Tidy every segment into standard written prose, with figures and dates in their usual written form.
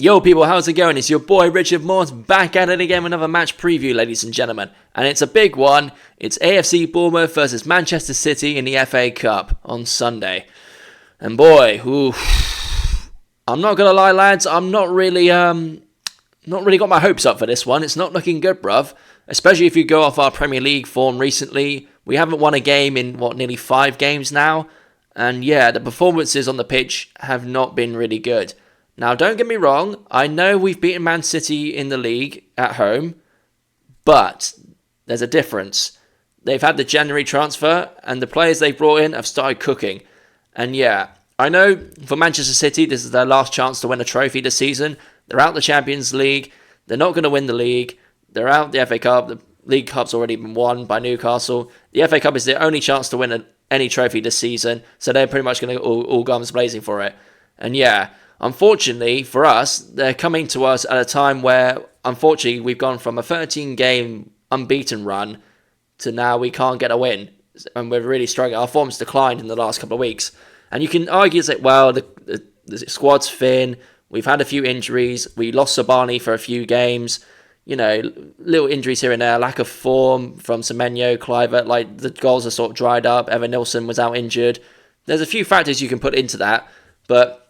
Yo people, how's it going? It's your boy Richard Morse back at it again with another match preview, ladies and gentlemen. And it's a big one. It's AFC Bournemouth versus Manchester City in the FA Cup on Sunday. And boy, I'm not gonna lie, lads, I'm not really got my hopes up for this one. It's not looking good, bruv. Especially if you go off our Premier League form recently. We haven't won a game in nearly 5 games now. And yeah, the performances on the pitch have not been really good. Now, don't get me wrong, I know we've beaten Man City in the league at home, but there's a difference. They've had the January transfer, and the players they've brought in have started cooking. And yeah, I know for Manchester City, this is their last chance to win a trophy this season. They're out the Champions League. They're not going to win the league. They're out the FA Cup. The League Cup's already been won by Newcastle. The FA Cup is their only chance to win any trophy this season, so they're pretty much going to all guns blazing for it. And yeah, unfortunately for us, they're coming to us at a time where, unfortunately, we've gone from a 13-game unbeaten run to now we can't get a win. And we're really struggling. Our form's declined in the last couple of weeks. And you can argue that, well, the squad's thin. We've had a few injuries. We lost Sabani for a few games. You know, little injuries here and there. Lack of form from Semenyo, Kluivert. Like, the goals are sort of dried up. Evan Nilsson was out injured. There's a few factors you can put into that. But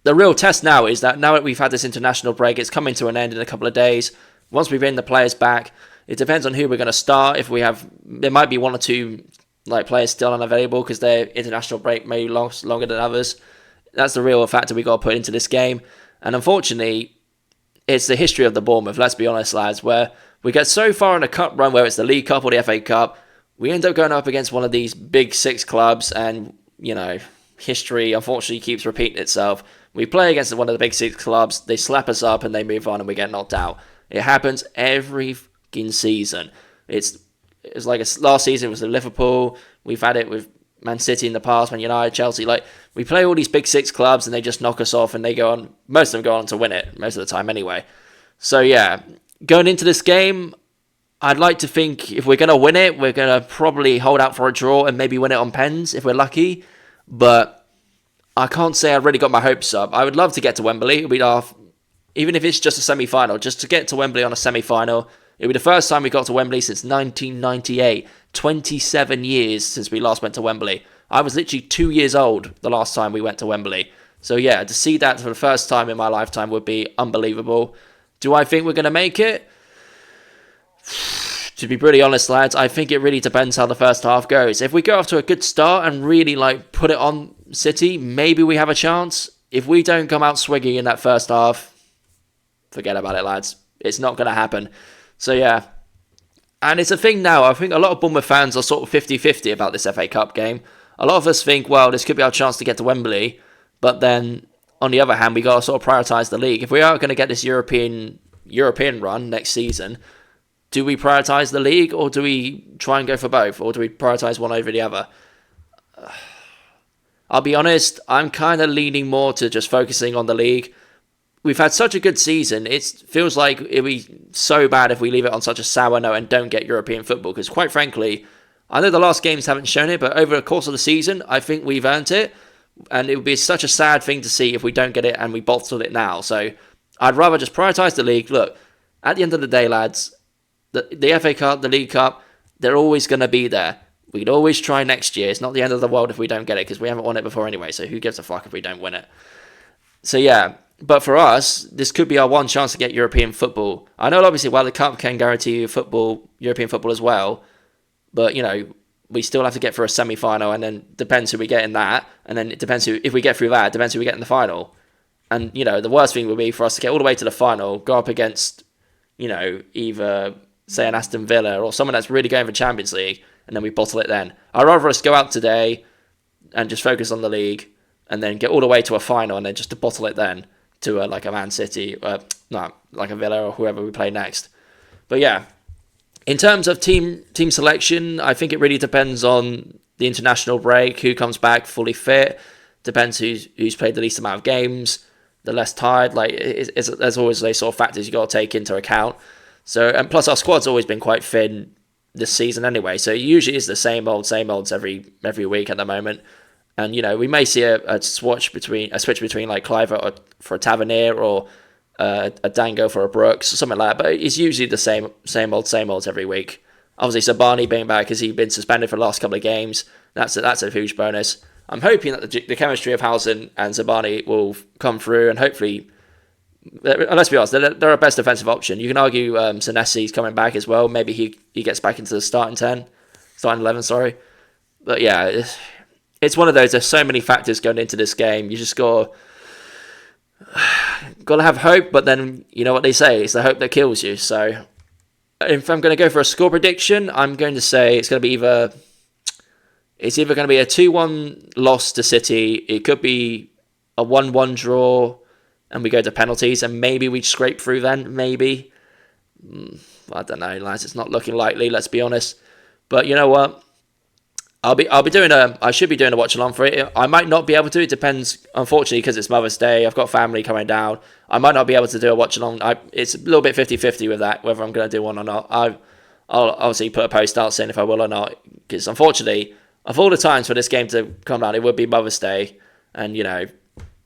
the real test now is that now that we've had this international break, it's coming to an end in a couple of days. Once we bring the players back, it depends on who we're going to start. If we have, there might be one or two players still unavailable because their international break may last longer than others. That's the real factor we got to put into this game. And unfortunately, it's the history of the Bournemouth, let's be honest, lads, where we get so far in a cup run, where it's the League Cup or the FA Cup, we end up going up against one of these big 6 clubs, and, you know, history unfortunately keeps repeating itself. We play against one of the big 6 clubs, they slap us up and they move on and we get knocked out. It happens every fucking season. It's like last season it was Liverpool, we've had it with Man City in the past, Man United, Chelsea. Like, we play all these big 6 clubs and they just knock us off and they go on, most of them go on to win it, most of the time anyway. So yeah, going into this game, I'd like to think if we're going to win it, we're going to probably hold out for a draw and maybe win it on pens if we're lucky. But I can't say I've really got my hopes up. I would love to get to Wembley. Even if it's just a semi-final, just to get to Wembley on a semi-final. It would be the first time we got to Wembley since 1998. 27 years since we last went to Wembley. I was literally 2 years old the last time we went to Wembley. So yeah, to see that for the first time in my lifetime would be unbelievable. Do I think we're going to make it? To be pretty honest, lads, I think it really depends how the first half goes. If we go off to a good start and really put it on City, maybe we have a chance. If we don't come out swinging in that first half, forget about it, lads. It's not going to happen. So yeah, and it's a thing now. I think a lot of Bournemouth fans are sort of 50-50 about this FA Cup game. A lot of us think, well, this could be our chance to get to Wembley, but then on the other hand, we got to sort of prioritise the league. If we are going to get this European run next season, do we prioritise the league, or do we try and go for both, or do we prioritise one over the other? I'll be honest, I'm kind of leaning more to just focusing on the league. We've had such a good season, it feels like it'd be so bad if we leave it on such a sour note and don't get European football, because quite frankly, I know the last games haven't shown it, but over the course of the season, I think we've earned it, and it would be such a sad thing to see if we don't get it and we bottle it now. So I'd rather just prioritise the league. Look, at the end of the day, lads, the FA Cup, the League Cup, they're always going to be there. We'd always try next year. It's not the end of the world if we don't get it, because we haven't won it before anyway, so who gives a fuck if we don't win it? So yeah, but for us, this could be our one chance to get European football. I know, obviously, while the Cup can guarantee you European football as well, but, you know, we still have to get for a semi-final, and then depends who we get in that, and then it depends if we get through that, it depends who we get in the final. And, you know, the worst thing would be for us to get all the way to the final, go up against, you know, either, say, an Aston Villa or someone that's really going for Champions League, and then we bottle it then. I'd rather us go out today and just focus on the league, and then get all the way to a final, and then just to bottle it then to a Man City, like a Villa or whoever we play next. But yeah, in terms of team selection, I think it really depends on the international break, who comes back fully fit. Depends who's played the least amount of games, the less tired. There's always those sort of factors you got to take into account. So, and plus our squad's always been quite thin this season anyway. So it usually is the same olds every week at the moment. And, you know, we may see a switch between like Kluivert for a Tavernier, or a Dango for a Brooks, something like that. But it's usually the same old every week. Obviously, Sabani being back because he's been suspended for the last couple of games. That's a huge bonus. I'm hoping that the chemistry of Housen and Zabani will come through, and hopefully, let's be honest, they're our best defensive option. You can argue Senesi's coming back as well. Maybe he gets back into the starting 11, sorry. But yeah, it's one of those. There's so many factors going into this game. You just got to have hope, but then you know what they say, it's the hope that kills you. So if I'm going to go for a score prediction, I'm going to say it's going to be either going to be a 2-1 loss to City. It could be a 1-1 draw and we go to penalties and maybe we scrape through then, maybe. I don't know, lads. It's not looking likely, let's be honest. But you know what? I should be doing a watch along for it. I might not be able to. It depends, unfortunately, because it's Mother's Day. I've got family coming down. I might not be able to do a watch along. It's a little bit 50-50 with that, whether I'm going to do one or not. I'll obviously put a post out saying if I will or not, because unfortunately, of all the times for this game to come down, it would be Mother's Day, and you know,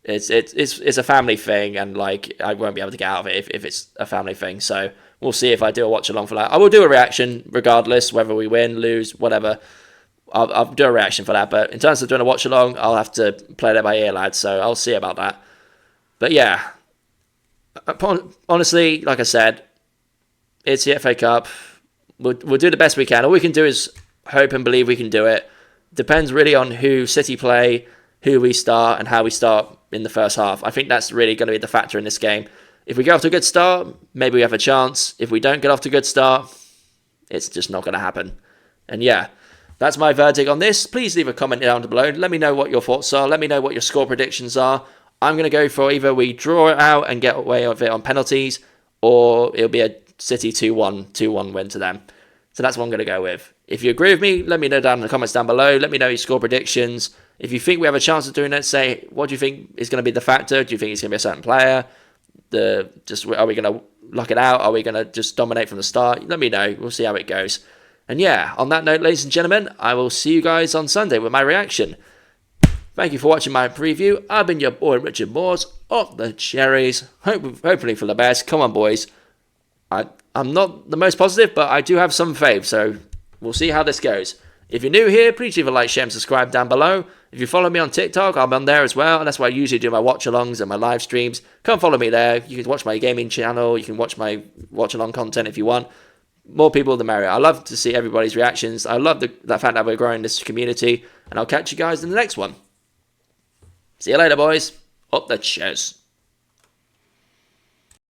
it's a family thing, and like I won't be able to get out of it if it's a family thing. So we'll see if I do a watch along for that. I will do a reaction regardless, whether we win, lose, whatever. I'll do a reaction for that. But in terms of doing a watch along, I'll have to play that by ear, lads. So I'll see about that. But yeah, honestly, like I said, it's the FA Cup. We'll do the best we can. All we can do is hope and believe we can do it. Depends really on who City play, who we start, and how we start in the first half. I think that's really going to be the factor in this game. If we get off to a good start, maybe we have a chance. If we don't get off to a good start, it's just not going to happen. And yeah, that's my verdict on this. Please leave a comment down below. Let me know what your thoughts are. Let me know what your score predictions are. I'm going to go for either we draw it out and get away with it on penalties, or it'll be a City 2-1 win to them. So that's what I'm going to go with. If you agree with me, let me know down in the comments down below. Let me know your score predictions. If you think we have a chance of doing it, say, what do you think is going to be the factor? Do you think it's going to be a certain player? Are we going to lock it out? Are we going to just dominate from the start? Let me know. We'll see how it goes. And yeah, on that note, ladies and gentlemen, I will see you guys on Sunday with my reaction. Thank you for watching my preview. I've been your boy, Richard Morse, of the Cherries. Hopefully for the best. Come on, boys. I'm not the most positive, but I do have some faith, so we'll see how this goes. If you're new here, please leave a like, share, and subscribe down below. If you follow me on TikTok, I'm on there as well, and that's where I usually do my watch-alongs and my live streams. Come follow me there. You can watch my gaming channel. You can watch my watch-along content if you want. More people, the merrier. I love to see everybody's reactions. I love the fact that we're growing this community, and I'll catch you guys in the next one. See you later, boys. Up the cheers.